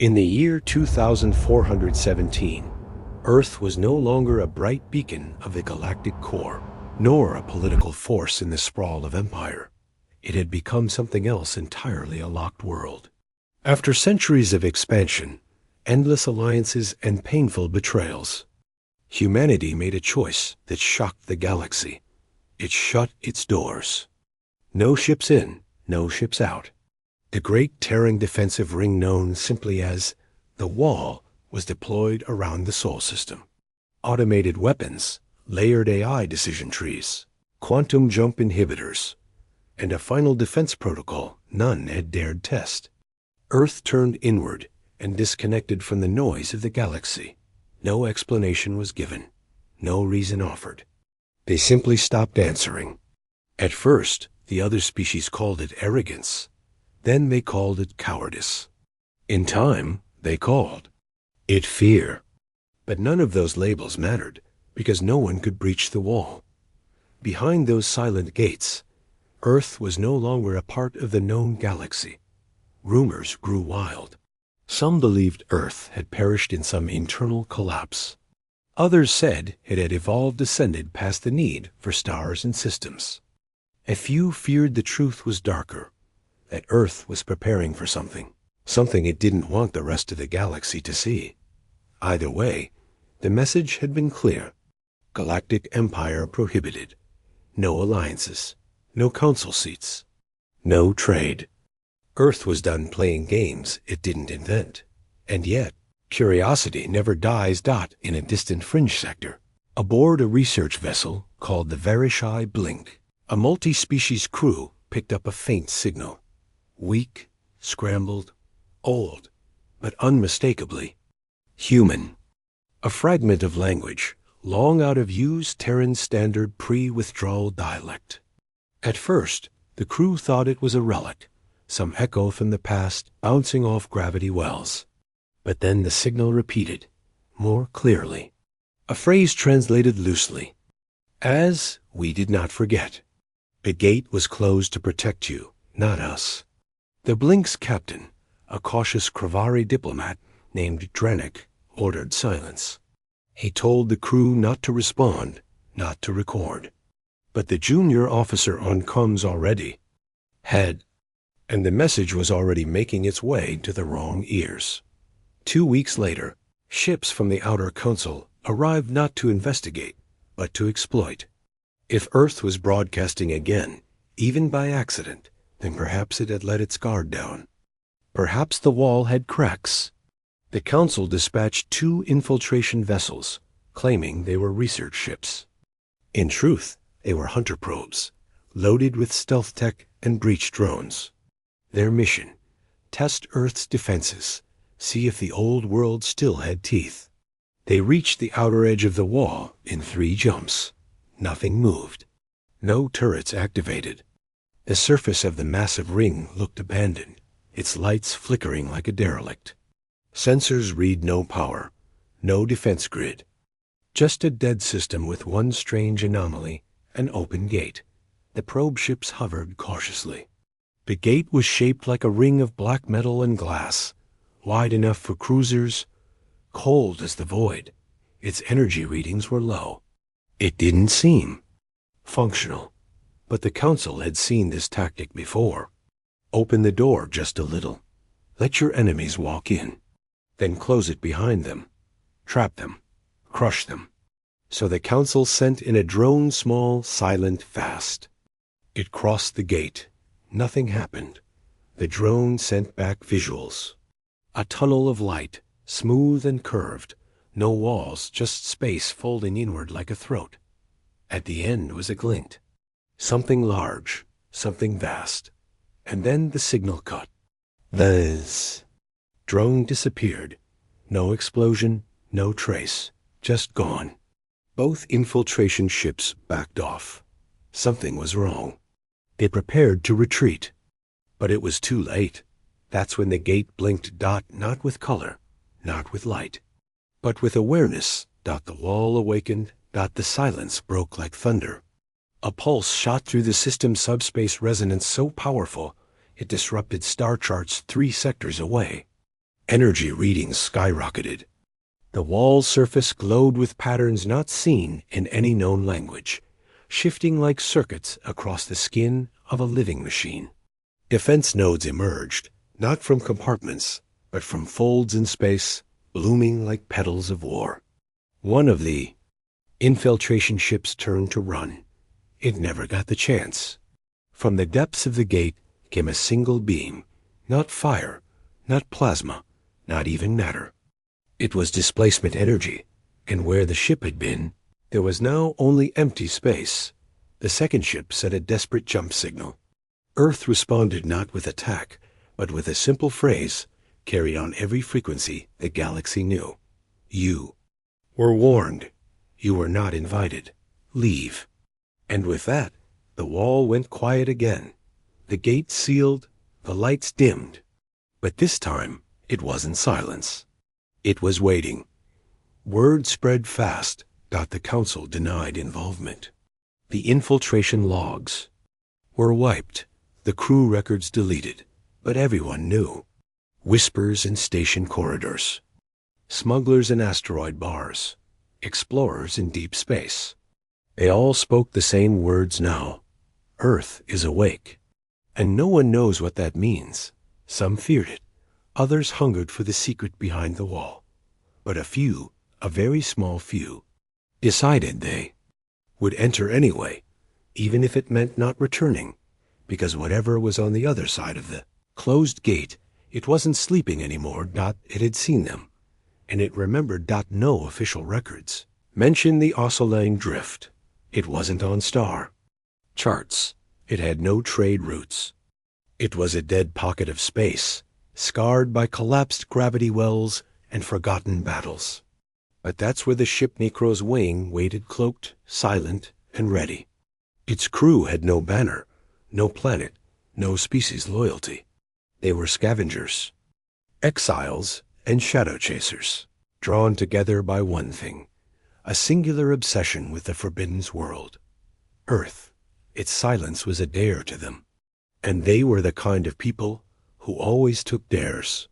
In the year 2417, Earth was no longer a bright beacon of the galactic core, nor a political force in the sprawl of empire. It had become something else entirely, a locked world. After centuries of expansion, endless alliances, and painful betrayals, humanity made a choice that shocked the galaxy. It shut its doors. No ships in, no ships out. The great tearing defensive ring known simply as the Wall was deployed around the Sol system. Automated weapons, layered AI decision trees, quantum jump inhibitors, and a final defense protocol none had dared test. Earth turned inward and disconnected from the noise of the galaxy. No explanation was given, no reason offered. They simply stopped answering. At first, the other species called it arrogance. Then they called it cowardice. In time, they called it fear. But none of those labels mattered, because no one could breach the wall. Behind those silent gates, Earth was no longer a part of the known galaxy. Rumors grew wild. Some believed Earth had perished in some internal collapse. Others said it had evolved ascended past the need for stars and systems. A few feared the truth was darker, that Earth was preparing for something it didn't want the rest of the galaxy to see. Either way, the message had been clear. Galactic Empire prohibited. No alliances, no council seats, no trade. Earth was done playing games it didn't invent. And yet, curiosity never dies. In a distant fringe sector, aboard a research vessel called the Verishai Blink, a multi-species crew picked up a faint signal. Weak, scrambled, old, but unmistakably human. A fragment of language, long out of use Terran standard pre-withdrawal dialect. At first, the crew thought it was a relic, some echo from the past bouncing off gravity wells. But then the signal repeated, more clearly. A phrase translated loosely, as we did not forget. The gate was closed to protect you, not us. The Blink's captain, a cautious Kravari diplomat named Dranik, ordered silence. He told the crew not to respond, not to record. But the junior officer on comms already had, and the message was already making its way to the wrong ears. 2 weeks later, ships from the Outer Council arrived not to investigate, but to exploit. If Earth was broadcasting again, even by accident, then perhaps it had let its guard down. Perhaps the wall had cracks. The Council dispatched 2 infiltration vessels, claiming they were research ships. In truth, they were hunter probes, loaded with stealth tech and breach drones. Their mission, test Earth's defenses, see if the old world still had teeth. They reached the outer edge of the wall in 3 jumps. Nothing moved. No turrets activated. The surface of the massive ring looked abandoned, its lights flickering like a derelict. Sensors read no power, no defense grid. Just a dead system with one strange anomaly, an open gate. The probe ships hovered cautiously. The gate was shaped like a ring of black metal and glass, wide enough for cruisers, cold as the void. Its energy readings were low. It didn't seem functional. But the Council had seen this tactic before. Open the door just a little. Let your enemies walk in. Then close it behind them. Trap them. Crush them. So the Council sent in a drone, small, silent, fast. It crossed the gate. Nothing happened. The drone sent back visuals. A tunnel of light, smooth and curved. No walls, just space folding inward like a throat. At the end was a glint. Something large, something vast. And then the signal cut. Buzz. Drone disappeared. No explosion, no trace. Just gone. Both infiltration ships backed off. Something was wrong. They prepared to retreat. But it was too late. That's when the gate blinked. Not with color, not with light, but with awareness. The wall awakened. The silence broke like thunder. A pulse shot through the system's subspace resonance so powerful it disrupted star charts 3 sectors away. Energy readings skyrocketed. The wall's surface glowed with patterns not seen in any known language, shifting like circuits across the skin of a living machine. Defense nodes emerged, not from compartments, but from folds in space, blooming like petals of war. One of the infiltration ships turned to run. It never got the chance. From the depths of the gate came a single beam, not fire, not plasma, not even matter. It was displacement energy, and where the ship had been, there was now only empty space. The second ship sent a desperate jump signal. Earth responded not with attack, but with a simple phrase carried on every frequency the galaxy knew. You were warned. You were not invited. Leave. And with that, the wall went quiet again. The gate sealed, the lights dimmed. But this time, it wasn't silence. It was waiting. Word spread fast that the Council denied involvement. The infiltration logs were wiped, the crew records deleted, but everyone knew. Whispers in station corridors. Smugglers in asteroid bars. Explorers in deep space. They all spoke the same words now. Earth is awake. And no one knows what that means. Some feared it. Others hungered for the secret behind the wall. But a few, a very small few, decided they would enter anyway, even if it meant not returning, because whatever was on the other side of the closed gate, it wasn't sleeping anymore. It had seen them, and it remembered. No official records mentioned the oscillating drift. It wasn't on star charts. It had no trade routes. It was a dead pocket of space, scarred by collapsed gravity wells and forgotten battles. But that's where the ship Necro's wing waited, cloaked, silent, and ready. Its crew had no banner, no planet, no species loyalty. They were scavengers, exiles, and shadow chasers, drawn together by one thing, a singular obsession with the Forbidden's world. Earth. Its silence was a dare to them. And they were the kind of people who always took dares.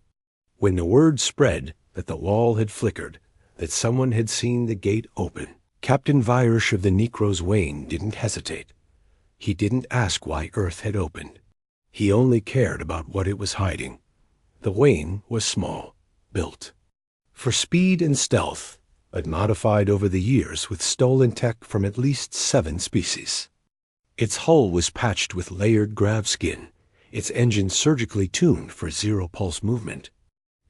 When the word spread that the wall had flickered, that someone had seen the gate open, Captain Virish of the Necro's Wane didn't hesitate. He didn't ask why Earth had opened. He only cared about what it was hiding. The Wane was small, built for speed and stealth, but modified over the years with stolen tech from at least 7 species. Its hull was patched with layered grav skin, its engine surgically tuned for zero-pulse movement.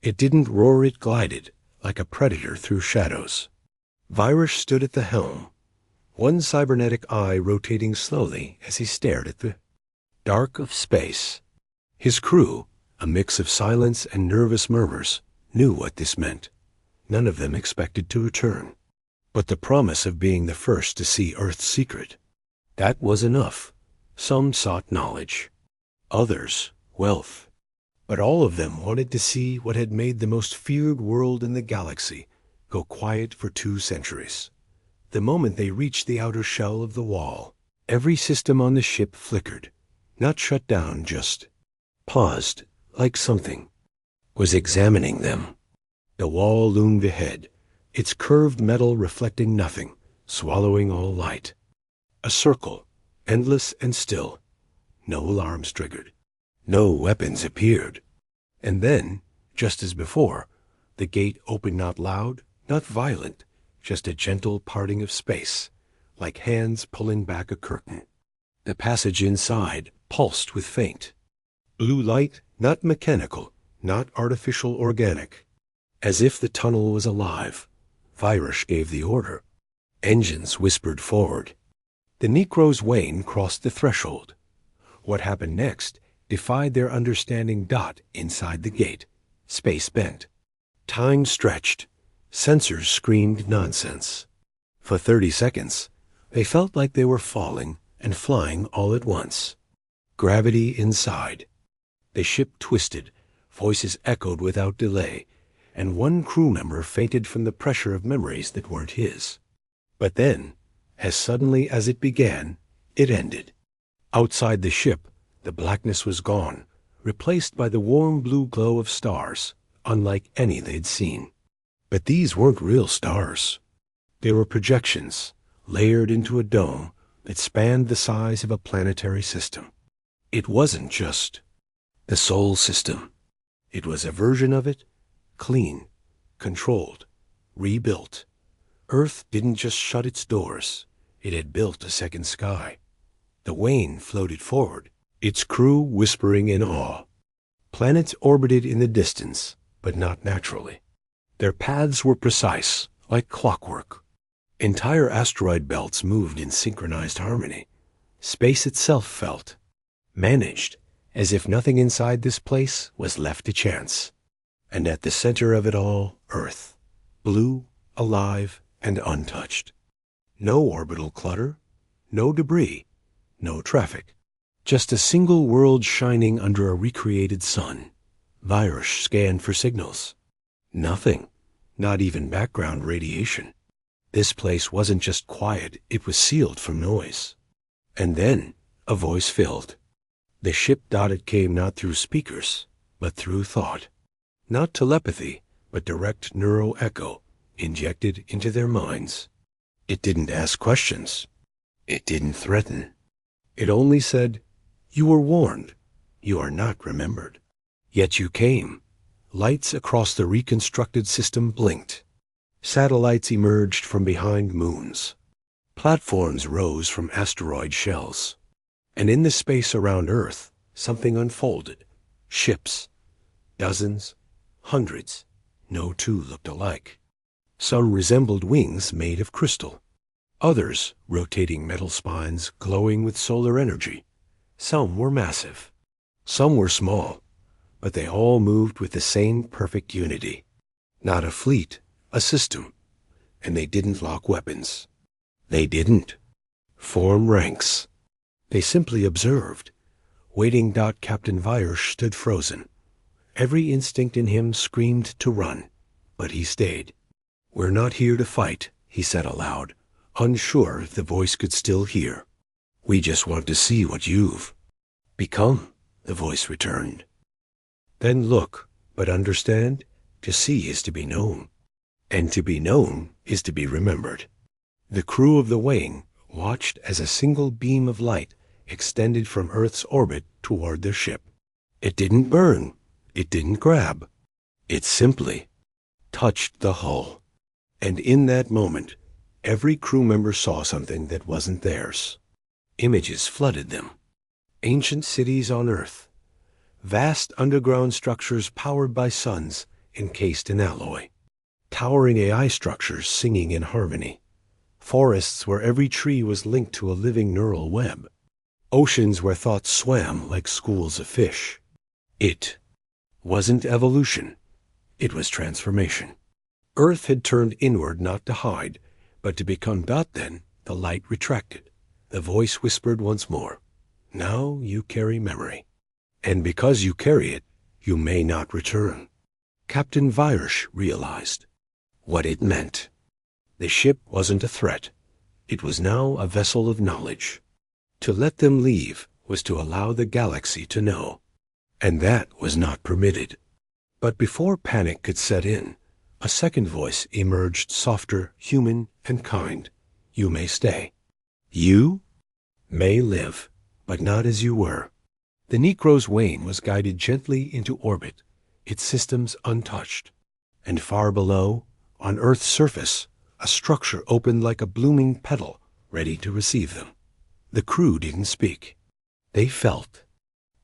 It didn't roar, it glided, like a predator through shadows. Virish stood at the helm, one cybernetic eye rotating slowly as he stared at the dark of space. His crew, a mix of silence and nervous murmurs, knew what this meant. None of them expected to return. But the promise of being the first to see Earth's secret, that was enough. Some sought knowledge, others wealth. But all of them wanted to see what had made the most feared world in the galaxy go quiet for 2 centuries. The moment they reached the outer shell of the wall, every system on the ship flickered, not shut down, just paused, like something was examining them. The wall loomed ahead, its curved metal reflecting nothing, swallowing all light. A circle, endless and still. No alarms triggered. No weapons appeared. And then, just as before, the gate opened, not loud, not violent, just a gentle parting of space, like hands pulling back a curtain. The passage inside pulsed with faint blue light, not mechanical, not artificial, organic. As if the tunnel was alive, Virish gave the order. Engines whispered forward. The Necro's Wane crossed the threshold. What happened next defied their understanding. Inside the gate, space bent. Time stretched. Sensors screamed nonsense. For 30 seconds, they felt like they were falling and flying all at once. Gravity inside. The ship twisted, voices echoed without delay, and one crew member fainted from the pressure of memories that weren't his. But then, as suddenly as it began, it ended. Outside the ship, the blackness was gone, replaced by the warm blue glow of stars, unlike any they'd seen. But these weren't real stars. They were projections, layered into a dome that spanned the size of a planetary system. It wasn't just the Sol system. It was a version of it, clean, controlled, rebuilt. Earth didn't just shut its doors. It had built a second sky. The Wayne floated forward, its crew whispering in awe. Planets orbited in the distance, but not naturally. Their paths were precise, like clockwork. Entire asteroid belts moved in synchronized harmony. Space itself felt managed, as if nothing inside this place was left to chance. And at the center of it all, Earth, blue, alive, and untouched. No orbital clutter, no debris, no traffic. Just a single world shining under a recreated sun. Virus scanned for signals. Nothing, not even background radiation. This place wasn't just quiet, it was sealed from noise. And then a voice filled. The ship dotted came not through speakers, but through thought. Not telepathy, but direct neural echo injected into their minds. It didn't ask questions. It didn't threaten. It only said, "You were warned. You are not remembered. Yet you came." Lights across the reconstructed system blinked. Satellites emerged from behind moons. Platforms rose from asteroid shells. And in the space around Earth, something unfolded. Ships. Dozens. Hundreds. No two looked alike. Some resembled wings made of crystal. Others, rotating metal spines glowing with solar energy. Some were massive. Some were small. But they all moved with the same perfect unity. Not a fleet, a system. And they didn't lock weapons. They didn't form ranks. They simply observed. Waiting. Captain Virus stood frozen. Every instinct in him screamed to run, but he stayed. "We're not here to fight," he said aloud, unsure if the voice could still hear. "We just want to see what you've become," the voice returned. "Then look, but understand, to see is to be known, and to be known is to be remembered." The crew of the Wayne watched as a single beam of light extended from Earth's orbit toward their ship. It didn't burn. It didn't grab. It simply touched the hull. And in that moment, every crew member saw something that wasn't theirs. Images flooded them. Ancient cities on Earth. Vast underground structures powered by suns encased in alloy. Towering AI structures singing in harmony. Forests where every tree was linked to a living neural web. Oceans where thoughts swam like schools of fish. It wasn't evolution. It was transformation. Earth had turned inward not to hide, but to become. Then the light retracted. The voice whispered once more, "Now you carry memory. And because you carry it, you may not return." Captain Virus realized what it meant. The ship wasn't a threat. It was now a vessel of knowledge. To let them leave was to allow the galaxy to know. And that was not permitted. But before panic could set in, a second voice emerged, softer, human, and kind. "You may stay. You may live, but not as you were." The Negro's Wayne was guided gently into orbit, its systems untouched. And far below, on Earth's surface, a structure opened like a blooming petal, ready to receive them. The crew didn't speak. They felt.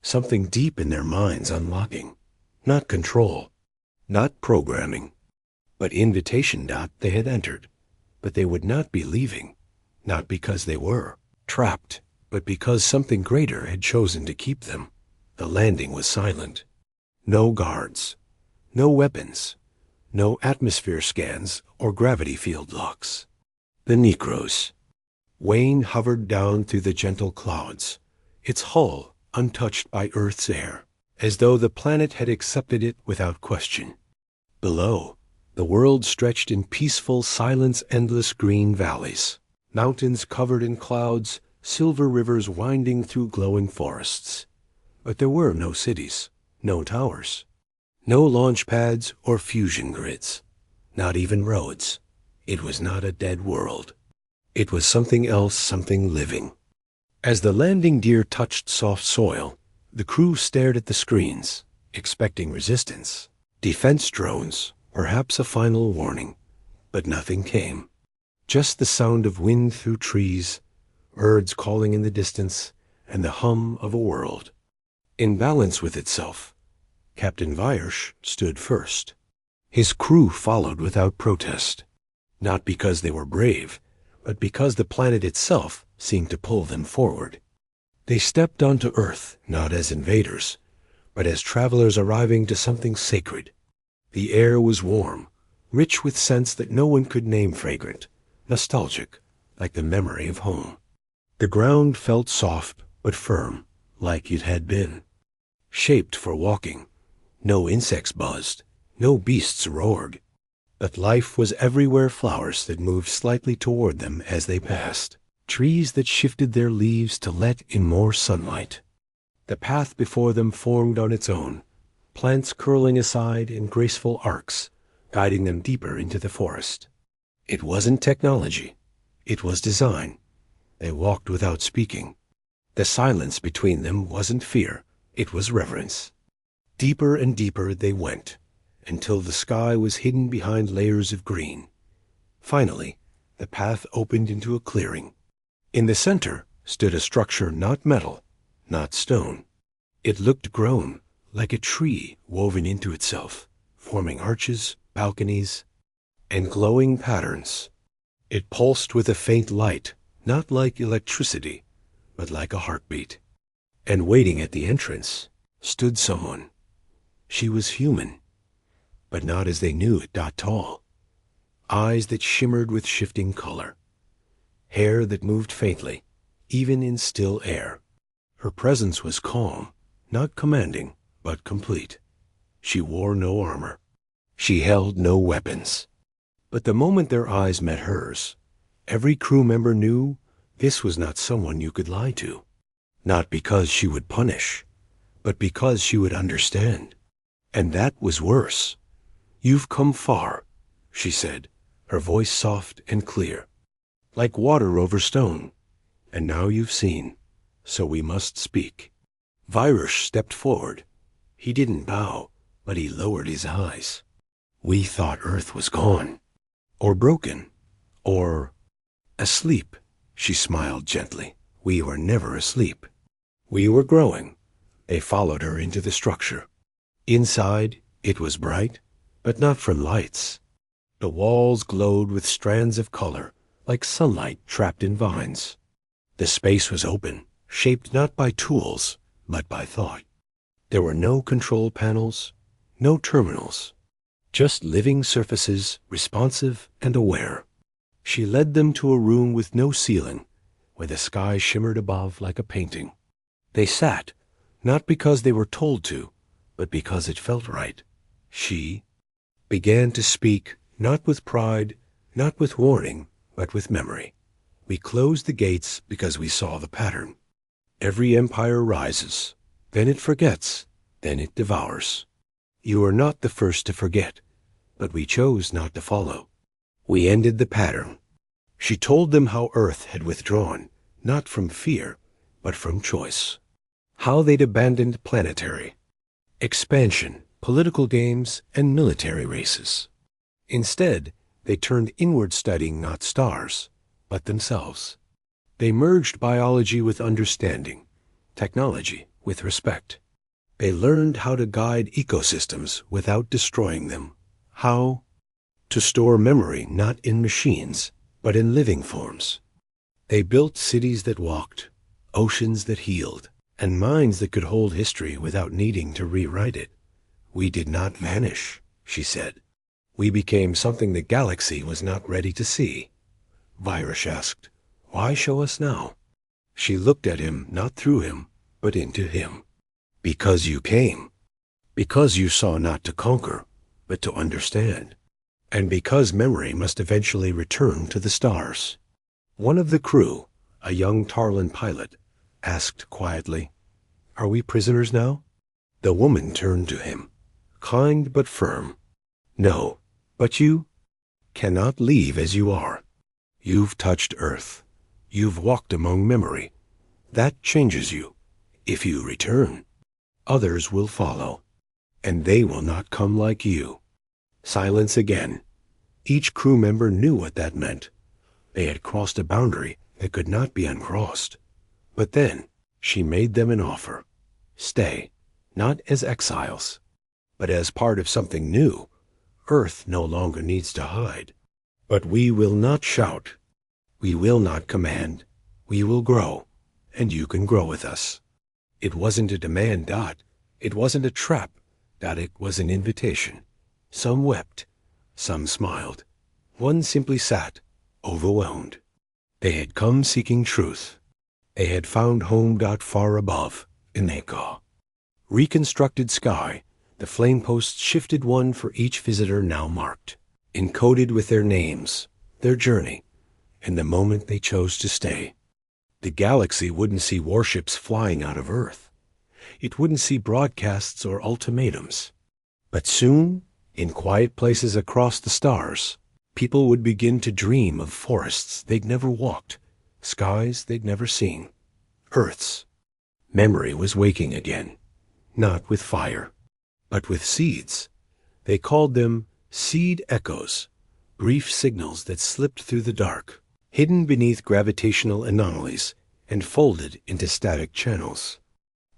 Something deep in their minds unlocking. Not control. Not programming. But invitation. They had entered. But they would not be leaving. Not because they were trapped, but because something greater had chosen to keep them. The landing was silent. No guards. No weapons. No atmosphere scans or gravity field locks. The Negroes. Wayne hovered down through the gentle clouds, its hull untouched by Earth's air, as though the planet had accepted it without question. Below, the world stretched in peaceful silence, endless green valleys, mountains covered in clouds, silver rivers winding through glowing forests. But there were no cities, no towers, No launch pads or fusion grids. Not even roads. It was not a dead world. It was something else, something living. As the landing gear touched soft soil, the crew stared at the screens, expecting resistance. Defense drones, perhaps a final warning. But nothing came. Just the sound of wind through trees, birds calling in the distance, and the hum of a world. In balance with itself, Captain Viersch stood first. His crew followed without protest. Not because they were brave, but because the planet itself seemed to pull them forward. They stepped onto Earth, not as invaders, but as travelers arriving to something sacred. The air was warm, rich with scents that no one could name, fragrant, nostalgic, like the memory of home. The ground felt soft but firm, like it had been. Shaped for walking. No insects buzzed, no beasts roared. But life was everywhere, flowers that moved slightly toward them as they passed, trees that shifted their leaves to let in more sunlight. The path before them formed on its own, plants curling aside in graceful arcs, guiding them deeper into the forest. It wasn't technology. It was design. They walked without speaking. The silence between them wasn't fear. It was reverence. Deeper and deeper they went, until the sky was hidden behind layers of green. Finally, the path opened into a clearing. In the center stood a structure not metal, not stone. It looked grown, like a tree woven into itself, forming arches, balconies, and glowing patterns. It pulsed with a faint light, not like electricity, but like a heartbeat. And waiting at the entrance stood someone. She was human, but not as they knew it, not tall. Eyes that shimmered with shifting color. Hair that moved faintly, even in still air. Her presence was calm, not commanding, but complete. She wore no armor. She held no weapons. But the moment their eyes met hers, every crew member knew this was not someone you could lie to. Not because she would punish, but because she would understand. And that was worse. "You've come far," she said, her voice soft and clear, like water over stone. "And now you've seen, so we must speak." Viersch stepped forward. He didn't bow, but he lowered his eyes. "We thought Earth was gone, or broken, or asleep," she smiled gently. "We were never asleep. We were growing." They followed her into the structure. Inside, it was bright, but not from lights. The walls glowed with strands of color, like sunlight trapped in vines. The space was open, shaped not by tools, but by thought. There were no control panels, no terminals, just living surfaces, responsive and aware. She led them to a room with no ceiling, where the sky shimmered above like a painting. They sat, not because they were told to, but because it felt right. She began to speak, not with pride, not with warning, but with memory. "We closed the gates because we saw the pattern. Every empire rises, then it forgets, then it devours. You are not the first to forget, but we chose not to follow. We ended the pattern." She told them how Earth had withdrawn, not from fear, but from choice. How they'd abandoned planetary expansion, political games, and military races. Instead, they turned inward, studying not stars, but themselves. They merged biology with understanding, technology with respect. They learned how to guide ecosystems without destroying them, how to store memory not in machines, but in living forms. They built cities that walked, oceans that healed, and minds that could hold history without needing to rewrite it. "We did not vanish," she said. "We became something the galaxy was not ready to see." Viersch asked, "Why show us now?" She looked at him, not through him, but into him. "Because you came. Because you saw not to conquer, but to understand. And because memory must eventually return to the stars." One of the crew, a young Tarlan pilot, asked quietly, "Are we prisoners now?" The woman turned to him, kind but firm. No, but you cannot leave as you are. You've touched Earth. You've walked among memory. That changes you. If you return, others will follow, and they will not come like you. Silence again. Each crew member knew what that meant. They had crossed a boundary that could not be uncrossed. But then she made them an offer. Stay, not as exiles, but as part of something new. Earth no longer needs to hide. But we will not shout. We will not command. We will grow, and you can grow with us. It wasn't a demand, Dot. It wasn't a trap, Dot. It was an invitation. Some wept. Some smiled. One simply sat, overwhelmed. They had come seeking truth. They had found home. Far above, in Naka. Reconstructed sky, the flame posts shifted one for each visitor now marked, encoded with their names, their journey, and the moment they chose to stay. The galaxy wouldn't see warships flying out of Earth. It wouldn't see broadcasts or ultimatums. But soon, in quiet places across the stars, people would begin to dream of forests they'd never walked, skies they'd never seen. Earth's memory was waking again, not with fire, but with seeds. They called them seed echoes, brief signals that slipped through the dark, hidden beneath gravitational anomalies and folded into static channels.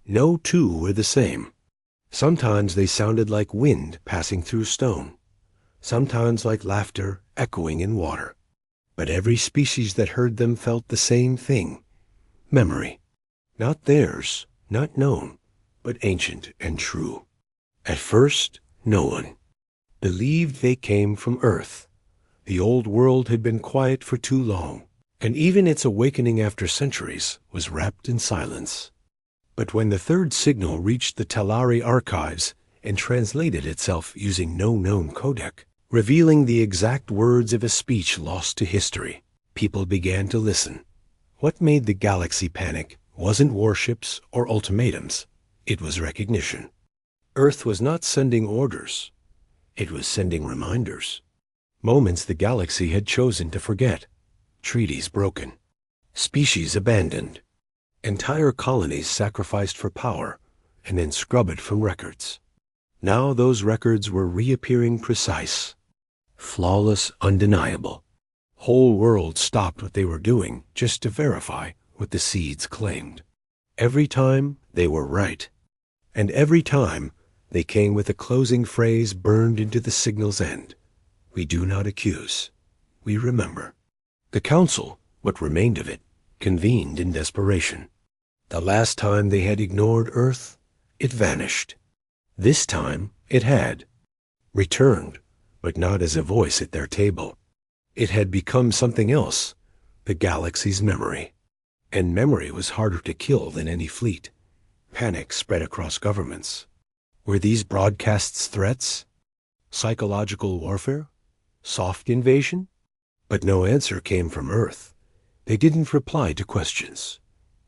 No two were the same. Sometimes they sounded like wind passing through stone, sometimes like laughter echoing in water. But every species that heard them felt the same thing: memory. Not theirs, not known, but ancient and true. At first, no one believed they came from Earth. The old world had been quiet for too long, and even its awakening after centuries was wrapped in silence. But when the third signal reached the Telari archives and translated itself using no known codec, revealing the exact words of a speech lost to history, people began to listen. What made the galaxy panic wasn't warships or ultimatums. It was recognition. Earth was not sending orders. It was sending reminders. Moments the galaxy had chosen to forget. Treaties broken. Species abandoned. Entire colonies sacrificed for power and then scrubbed from records. Now those records were reappearing precise, flawless, undeniable. Whole worlds stopped what they were doing just to verify what the seeds claimed. Every time they were right. And every time they came with a closing phrase burned into the signal's end. We do not accuse. We remember. The council, what remained of it, convened in desperation. The last time they had ignored Earth, it vanished. This time it had returned, but not as a voice at their table. It had become something else, the galaxy's memory. And memory was harder to kill than any fleet. Panic spread across governments. Were these broadcasts threats? Psychological warfare? Soft invasion? But no answer came from Earth. They didn't reply to questions,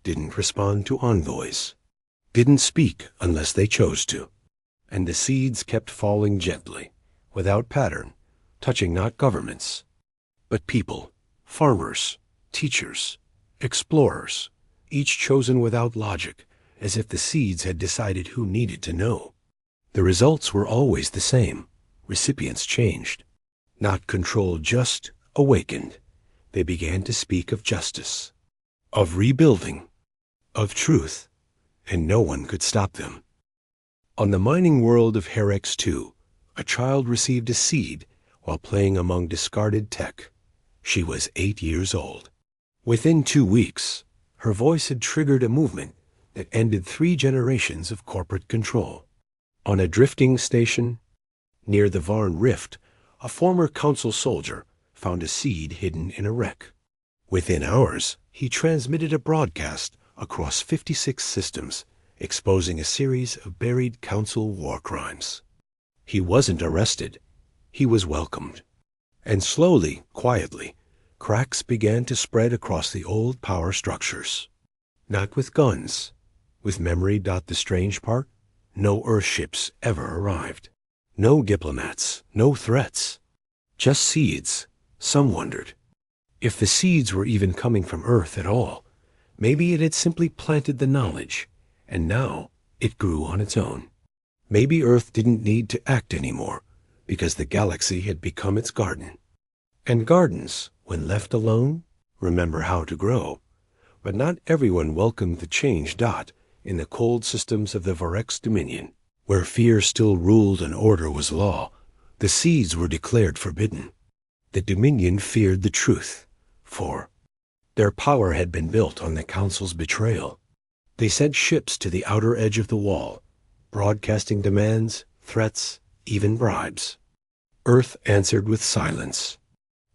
didn't respond to envoys, didn't speak unless they chose to. And the seeds kept falling gently, without pattern, touching not governments, but people, farmers, teachers, explorers, each chosen without logic, as if the seeds had decided who needed to know. The results were always the same. Recipients changed. Not controlled, just awakened. They began to speak of justice, of rebuilding, of truth, and no one could stop them. On the mining world of Herex 2, a child received a seed while playing among discarded tech. She was 8 years old. Within 2 weeks, her voice had triggered a movement that ended 3 generations of corporate control. On a drifting station near the Varn Rift, a former council soldier found a seed hidden in a wreck. Within hours, he transmitted a broadcast across 56 systems, exposing a series of buried council war crimes. He wasn't arrested. He was welcomed. And slowly, quietly, cracks began to spread across the old power structures. Not with guns, with memory. The strange part? No Earthships ever arrived. No diplomats, no threats. Just seeds, some wondered. If the seeds were even coming from Earth at all, maybe it had simply planted the knowledge, and now it grew on its own. Maybe Earth didn't need to act anymore, because the galaxy had become its garden. And gardens, when left alone, remember how to grow. But not everyone welcomed the change. In the cold systems of the Vorex Dominion, where fear still ruled and order was law, the seeds were declared forbidden. The Dominion feared the truth, for their power had been built on the Council's betrayal. They sent ships to the outer edge of the wall, broadcasting demands, threats, even bribes. Earth answered with silence.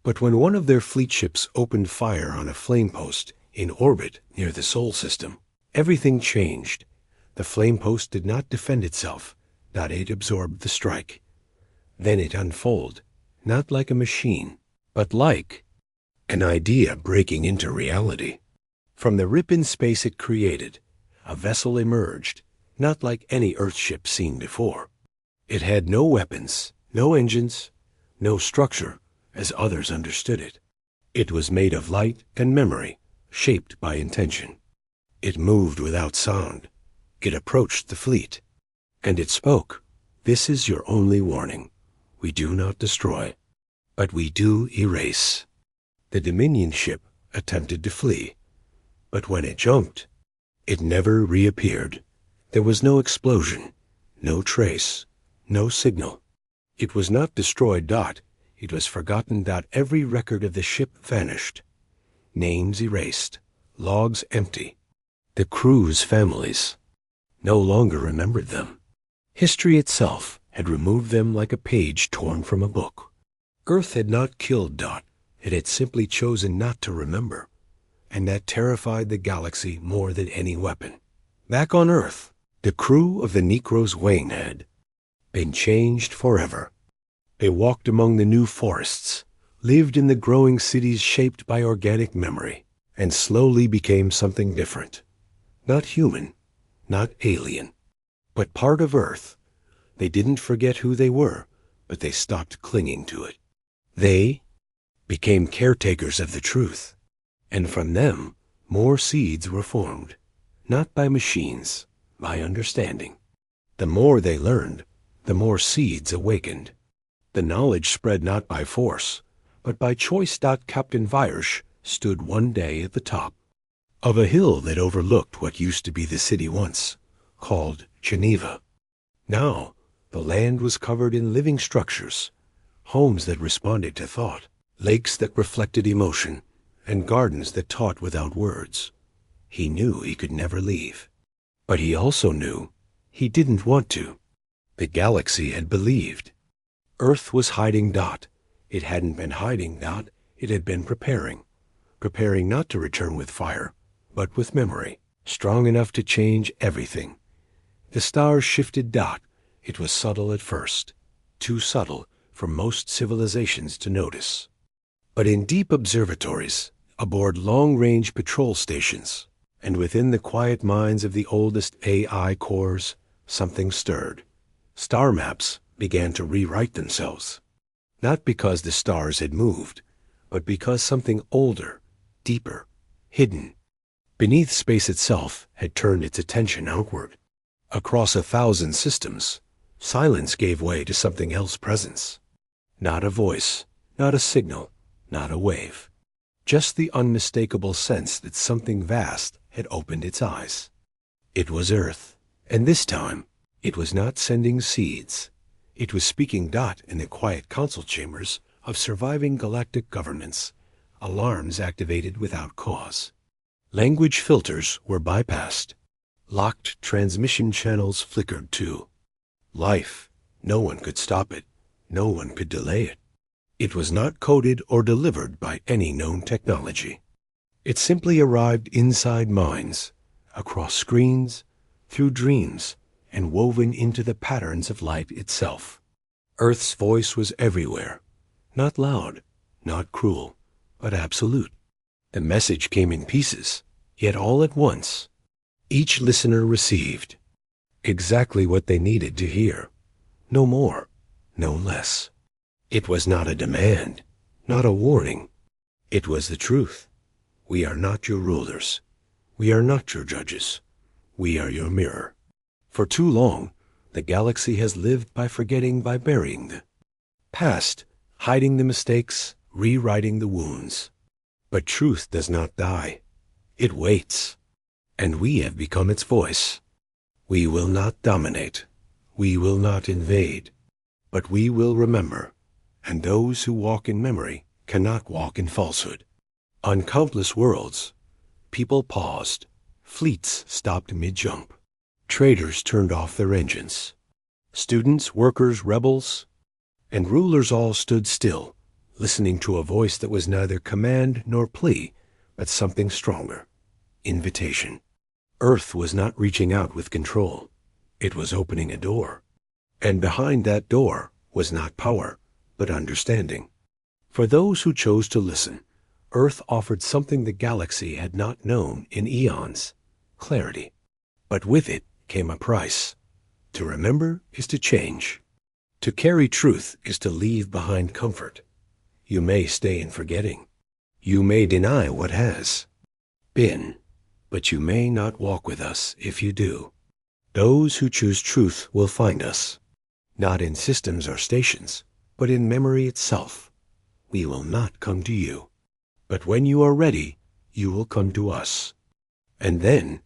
But when one of their fleet ships opened fire on a flame post in orbit near the Sol system, everything changed. The flame post did not defend itself, not it absorbed the strike. Then it unfolded, not like a machine, but like an idea breaking into reality. From the rip in space it created, a vessel emerged, not like any Earthship seen before. It had no weapons, no engines, no structure, as others understood it. It was made of light and memory, shaped by intention. It moved without sound. It approached the fleet. And it spoke. This is your only warning. We do not destroy, but we do erase. The Dominion ship attempted to flee, but when it jumped, it never reappeared. There was no explosion, no trace, no signal. It was not destroyed. It was forgotten. Every record of the ship vanished. Names erased, logs empty. The crew's families no longer remembered them. History itself had removed them like a page torn from a book. Earth had not killed. It had simply chosen not to remember, and that terrified the galaxy more than any weapon. Back on Earth, the crew of the Necros Wayne had been changed forever. They walked among the new forests, lived in the growing cities shaped by organic memory, and slowly became something different. Not human, not alien, but part of Earth. They didn't forget who they were, but they stopped clinging to it. They became caretakers of the truth, and from them more seeds were formed, not by machines, by understanding. The more they learned, the more seeds awakened. The knowledge spread not by force, but by choice. Captain Virus stood one day at the top of a hill that overlooked what used to be the city once, called Geneva. Now, the land was covered in living structures, homes that responded to thought, lakes that reflected emotion, and gardens that taught without words. He knew he could never leave. But he also knew he didn't want to. The galaxy had believed. Earth was hiding. It hadn't been hiding. It had been preparing not to return with fire, but with memory, strong enough to change everything. The stars shifted. It was subtle at first, too subtle for most civilizations to notice. But in deep observatories, aboard long-range patrol stations, and within the quiet minds of the oldest AI cores, something stirred. Star maps began to rewrite themselves, not because the stars had moved, but because something older, deeper, hidden, beneath space itself had turned its attention outward. Across 1,000 systems, silence gave way to something else presence. Not a voice, not a signal, not a wave. Just the unmistakable sense that something vast had opened its eyes. It was Earth, and this time, it was not sending seeds. It was speaking. In the quiet council chambers of surviving galactic governments, alarms activated without cause. Language filters were bypassed. Locked transmission channels flickered too. Life, no one could stop it. No one could delay it. It was not coded or delivered by any known technology. It simply arrived inside minds, across screens, through dreams, and woven into the patterns of life itself. Earth's voice was everywhere, not loud, not cruel, but absolute. The message came in pieces, yet all at once. Each listener received exactly what they needed to hear, no more, no less. It was not a demand, not a warning. It was the truth. We are not your rulers. We are not your judges. We are your mirror. For too long, the galaxy has lived by forgetting, by burying the past, hiding the mistakes, rewriting the wounds. But truth does not die. It waits. And we have become its voice. We will not dominate. We will not invade. But we will remember. And those who walk in memory cannot walk in falsehood. On countless worlds, people paused. Fleets stopped mid-jump. Traders turned off their engines. Students, workers, rebels, and rulers all stood still, listening to a voice that was neither command nor plea, but something stronger: invitation. Earth was not reaching out with control. It was opening a door. And behind that door was not power, but understanding. For those who chose to listen, Earth offered something the galaxy had not known in eons: clarity. But with it came a price. To remember is to change. To carry truth is to leave behind comfort. You may stay in forgetting. You may deny what has been, but you may not walk with us if you do. Those who choose truth will find us, not in systems or stations, but in memory itself. We will not come to you. But when you are ready, you will come to us. And then,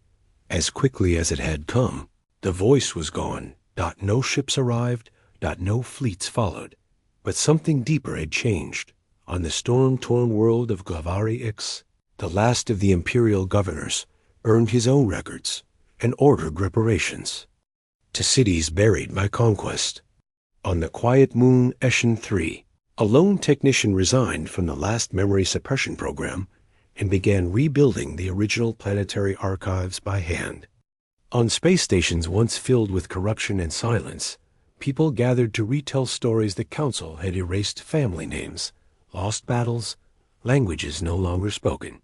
as quickly as it had come, the voice was gone. No ships arrived. No fleets followed. But something deeper had changed. On the storm-torn world of Glavari X, the last of the imperial governors earned his own records and ordered reparations to cities buried by conquest. On the quiet moon Eshin 3, a lone technician resigned from the last memory suppression program and began rebuilding the original planetary archives by hand. On space stations once filled with corruption and silence, people gathered to retell stories the Council had erased: family names, lost battles, languages no longer spoken.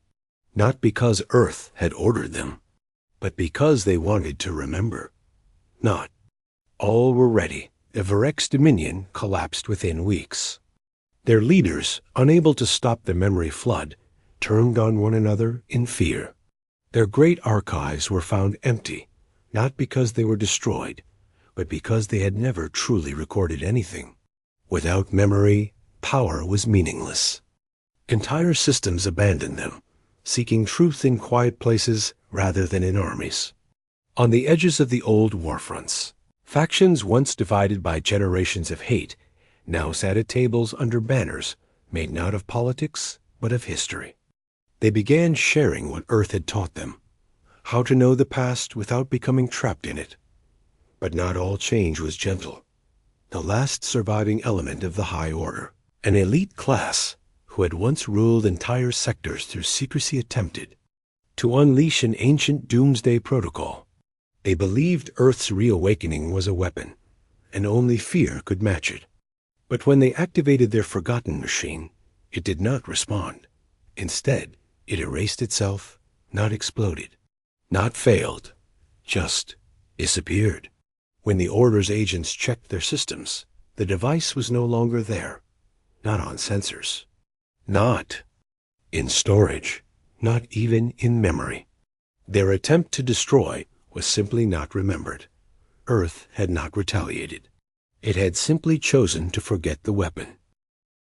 Not because Earth had ordered them, but because they wanted to remember. Not all were ready. The Varex Dominion collapsed within weeks. Their leaders, unable to stop the memory flood, turned on one another in fear. Their great archives were found empty, not because they were destroyed, but because they had never truly recorded anything. Without memory, power was meaningless. Entire systems abandoned them, seeking truth in quiet places rather than in armies. On the edges of the old warfronts, factions once divided by generations of hate now sat at tables under banners made not of politics but of history. They began sharing what Earth had taught them, how to know the past without becoming trapped in it. But not all change was gentle. The last surviving element of the High Order, an elite class who had once ruled entire sectors through secrecy, attempted to unleash an ancient doomsday protocol. They believed Earth's reawakening was a weapon, and only fear could match it. But when they activated their forgotten machine, it did not respond. Instead, it erased itself, not exploded, not failed, just disappeared. When the Order's agents checked their systems, the device was no longer there, not on sensors, not in storage, not even in memory. Their attempt to destroy was simply not remembered. Earth had not retaliated. It had simply chosen to forget the weapon.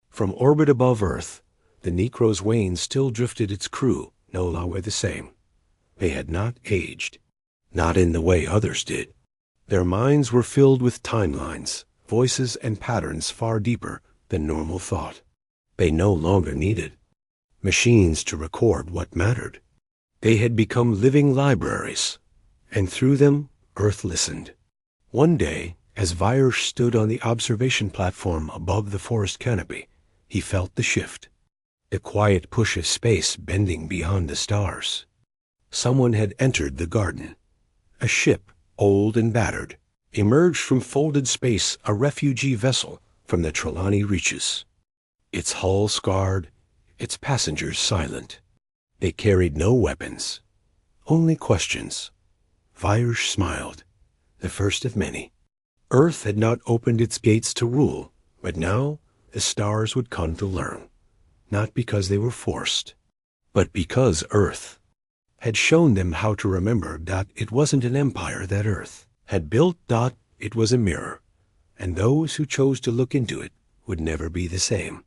From orbit above Earth, the Necro's Wain still drifted its crew, no longer the same. They had not aged, not in the way others did. Their minds were filled with timelines, voices, and patterns far deeper than normal thought. They no longer needed machines to record what mattered. They had become living libraries, and through them, Earth listened. One day, as Vyrsch stood on the observation platform above the forest canopy, he felt the shift, the quiet push of space bending beyond the stars. Someone had entered the garden. A ship, old and battered, emerged from folded space, a refugee vessel from the Trelawney reaches. Its hull scarred, its passengers silent. They carried no weapons, only questions. Vyrsch smiled, the first of many. Earth had not opened its gates to rule, but now the stars would come to learn, not because they were forced, but because Earth had shown them how to remember that it wasn't an empire that Earth had built, that it was a mirror, and those who chose to look into it would never be the same.